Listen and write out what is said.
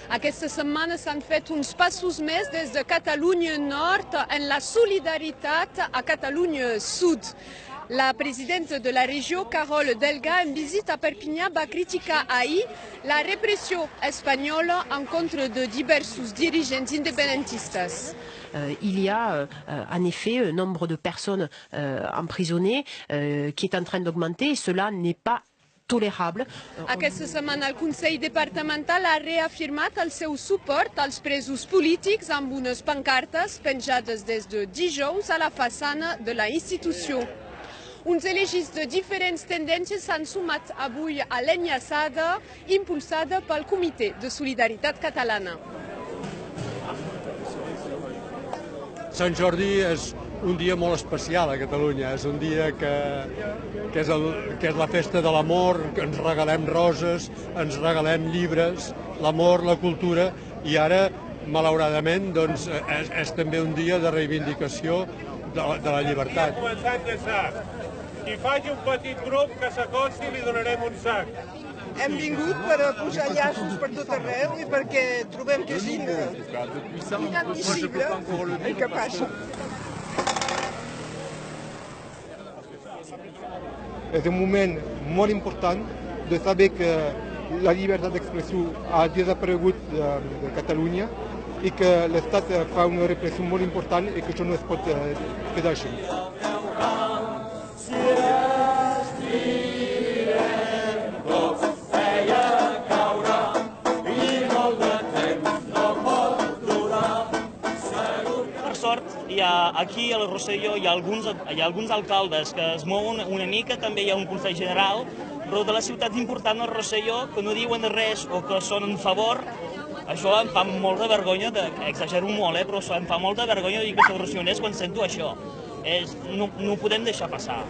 Aquesta setmana s'han fet uns passos més des de Catalunya Nord en la solidaritat a Catalunya Sud. La presidenta de la région, Carole Delga, en visite à Perpignan, va criticar ahir la répression espagnole en contre de diversos dirigents independentistes. Il y a en effet un nombre de personnes emprisonnées qui est en train d'augmenter et cela n'est pas tolérable. Aquesta setmana el Consell Departamental ha reafirmat el seu suport als presos polítics amb unes pancartes penjades des de dijous a la façana de la institució. Uns elegits de diferents tendències s'han sumat avui a l'enllaçada impulsada pel Comitè de Solidaritat Catalana. Sant Jordi és un dia molt especial a Catalunya, és un dia que és la festa de l'amor, que ens regalem roses, ens regalem llibres, l'amor, la cultura, i ara, malauradament, doncs, és també un dia de reivindicació de la llibertat. Ha començat ja qui faci un petit grup que s'acosti i li donarem un sac. Hem vingut per posar llaços per tot arreu i perquè trobem que és inadmissible el que passa. És un moment molt important de saber que la llibertat d'expressió ha desaparegut de Catalunya i que l'Estat fa una repressió molt important i que això no es pot quedar així. Aquí a la Rosselló hi ha alguns alcaldes que es mouen una mica, també hi ha un Consell General, però de les ciutats importants del Rosselló que no diuen res o que són en favor, això em fa molt de vergonya, exagero molt, però em fa molta vergonya dir que soc rossellonès quan sento això. No ho podem deixar passar.